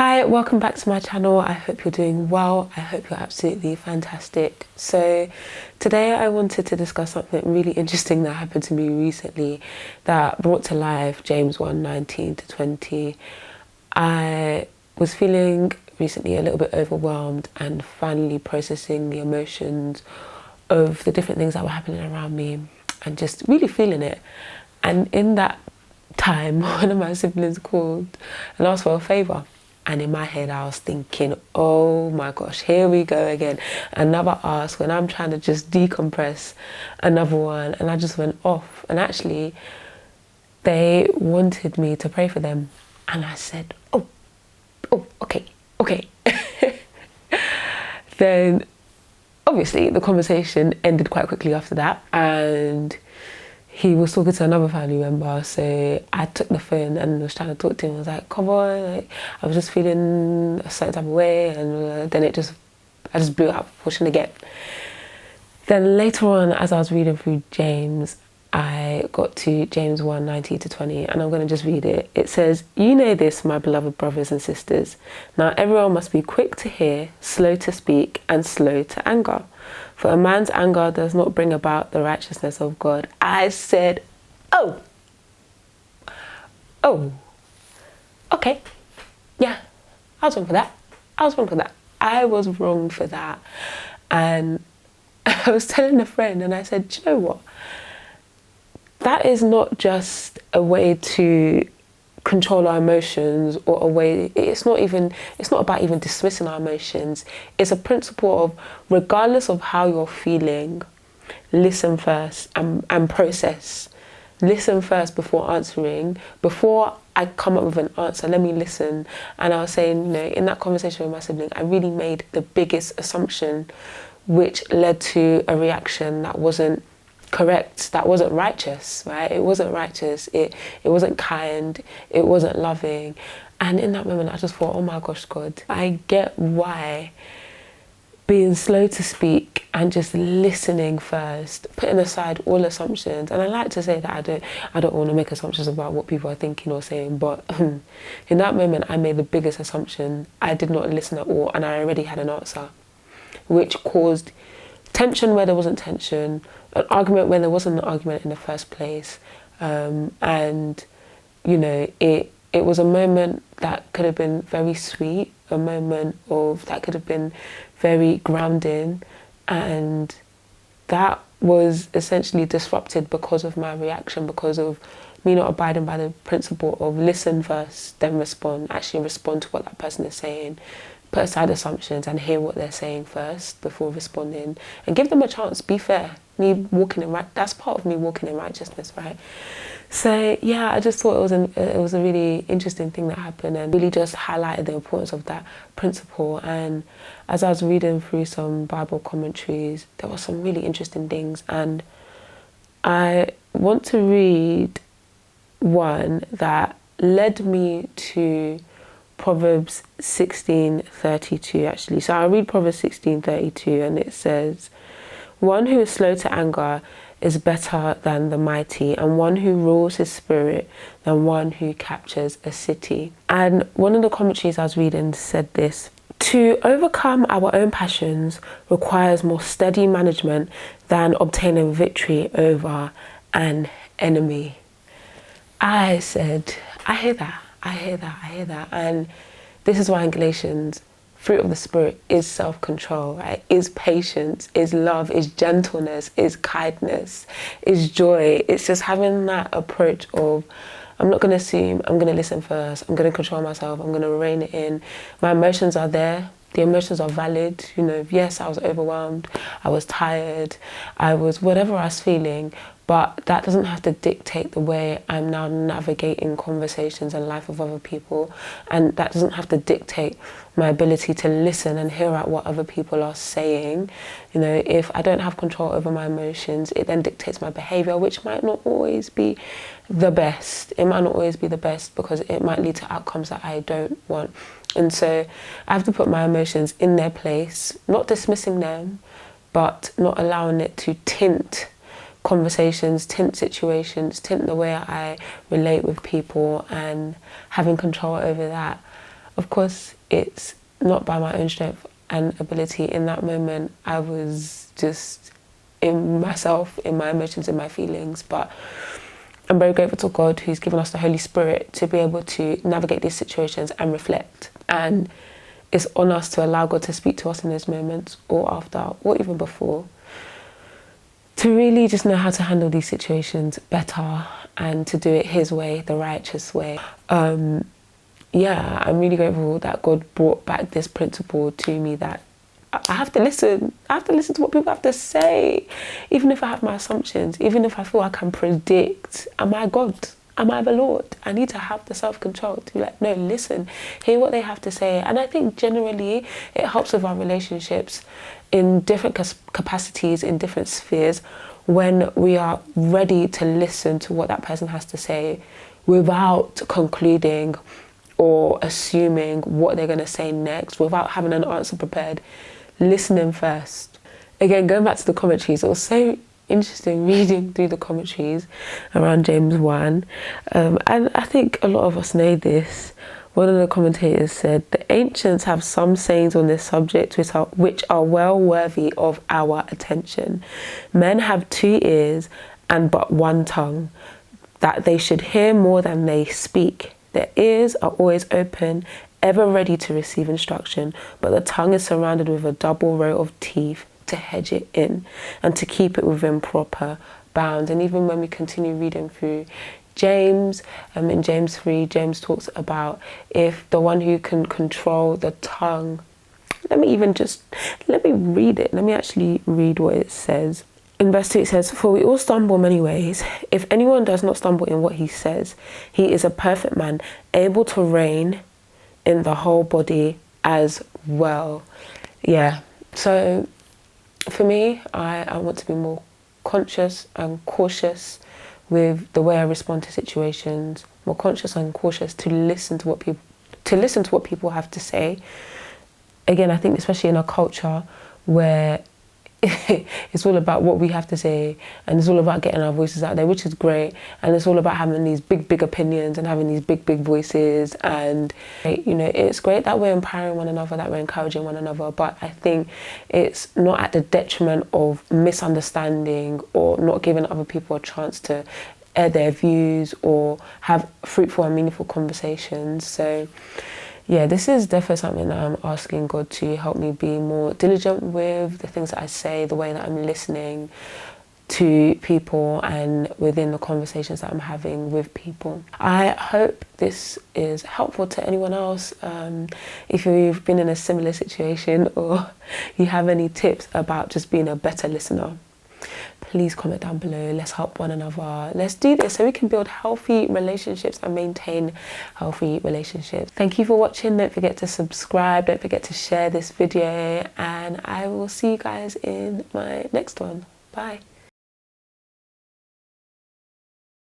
Hi, welcome back to my channel. I hope you're doing well. I hope you're absolutely fantastic. So today I wanted to discuss something really interesting that happened to me recently that brought to life James 1:19 to 20. I was feeling recently a little bit overwhelmed and finally processing the emotions of the different things that were happening around me and just really feeling it. And in that time, one of my siblings called and asked for a favour. And in my head, I was thinking, oh my gosh, here we go again. Another ask when I'm trying to just decompress, another one. And I just went off. And actually, they wanted me to pray for them. And I said, oh, okay. Then, obviously, the conversation ended quite quickly after that. And he was talking to another family member, so I took the phone and was trying to talk to him. I was like, come on, like, I was just feeling a certain type of way, and then I just blew out of proportion again. Then later on, as I was reading through James, I got to James 1:19 to 20, and I'm going to just read it. It says, "You know this, my beloved brothers and sisters. Now everyone must be quick to hear, slow to speak, and slow to anger. For a man's anger does not bring about the righteousness of God." I said, oh, okay, yeah, I was wrong for that. I was wrong for that. And I was telling a friend, and I said, do you know what? That is not just a way to control our emotions, or a way, it's not about even dismissing our emotions. It's a principle of, regardless of how you're feeling, listen first and process. Listen first before answering. Before I come up with an answer, let me listen. And I was saying, you know, in that conversation with my sibling, I really made the biggest assumption, which led to a reaction that wasn't correct, that wasn't righteous, right? It wasn't righteous, it wasn't kind, it wasn't loving. And in that moment I just thought, oh my gosh, God, I get why being slow to speak and just listening first, putting aside all assumptions. And I like to say that I don't want to make assumptions about what people are thinking or saying, but in that moment I made the biggest assumption. I did not listen at all, and I already had an answer, which caused tension where there wasn't tension, an argument where there wasn't an argument in the first place. And, you know, it was a moment that could have been very sweet, a moment that could have been very grounding, and that was essentially disrupted because of my reaction, because of me not abiding by the principle of listen first, then respond. Actually respond to what that person is saying. Put aside assumptions and hear what they're saying first before responding, and give them a chance. Be fair. That's part of me walking in righteousness, right? So yeah, I just thought it was a really interesting thing that happened, and really just highlighted the importance of that principle. And as I was reading through some Bible commentaries, there were some really interesting things, and I want to read one that led me to Proverbs 16:32 actually. So I'll read Proverbs 16:32, and it says, "One who is slow to anger is better than the mighty, and one who rules his spirit than one who captures a city." And one of the commentaries I was reading said this: "To overcome our own passions requires more steady management than obtaining victory over an enemy." I said, I hear that. And this is why in Galatians, fruit of the Spirit is self-control, right? Is patience, is love, is gentleness, is kindness, is joy. It's just having that approach of, I'm not going to assume, I'm going to listen first, I'm going to control myself, I'm going to rein it in. My emotions are there. The emotions are valid. You know, yes, I was overwhelmed, I was tired, I was whatever I was feeling, but that doesn't have to dictate the way I'm now navigating conversations and life of other people. And that doesn't have to dictate my ability to listen and hear out what other people are saying. You know, if I don't have control over my emotions, it then dictates my behavior, which might not always be the best. It might not always be the best, because it might lead to outcomes that I don't want. And so I have to put my emotions in their place, not dismissing them, but not allowing it to tint conversations, tint situations, tint the way I relate with people, and having control over that. of course, it's not by my own strength and ability. In that moment, I was just in myself, in my emotions, in my feelings. But I'm very grateful to God who's given us the Holy Spirit to be able to navigate these situations and reflect. And it's on us to allow God to speak to us in those moments, or after, or even before, to really just know how to handle these situations better and to do it His way, the righteous way. Yeah, I'm really grateful that God brought back this principle to me, that I have to listen. I have to listen to what people have to say, even if I have my assumptions, even if I feel I can predict. Am I God? Am I the Lord? I need to have the self-control to be like, no, listen, hear what they have to say. And I think generally it helps with our relationships in different capacities, in different spheres, when we are ready to listen to what that person has to say without concluding or assuming what they're going to say next, without having an answer prepared, listening first. Again, going back to the commentaries, it was so interesting reading through the commentaries around James 1. And I think a lot of us know this. One of the commentators said, the ancients have some sayings on this subject which are well worthy of our attention. Men have 2 ears and but 1 tongue, that they should hear more than they speak. Their ears are always open, ever ready to receive instruction, but the tongue is surrounded with a double row of teeth to hedge it in and to keep it within proper bounds. And even when we continue reading through James, in James 3, James talks about if the one who can control the tongue, let me read it. Let me actually read what it says. In verse 2 it says, for we all stumble many ways. If anyone does not stumble in what he says, he is a perfect man, able to reign in the whole body as well. Yeah, so for me, I want to be more conscious and cautious with the way I respond to situations, more conscious and cautious to listen to what people have to say. Again, I think especially in a culture where it's all about what we have to say, and it's all about getting our voices out there, which is great, and it's all about having these big opinions and having these big voices, and you know, it's great that we're empowering one another, that we're encouraging one another, but I think it's not at the detriment of misunderstanding or not giving other people a chance to air their views or have fruitful and meaningful conversations. So yeah, this is definitely something that I'm asking God to help me be more diligent with, the things that I say, the way that I'm listening to people and within the conversations that I'm having with people. I hope this is helpful to anyone else. If you've been in a similar situation or you have any tips about just being a better listener, please comment down below. Let's help one another. Let's do this so we can build healthy relationships and maintain healthy relationships. Thank you for watching. Don't forget to subscribe. Don't forget to share this video. And I will see you guys in my next one. Bye.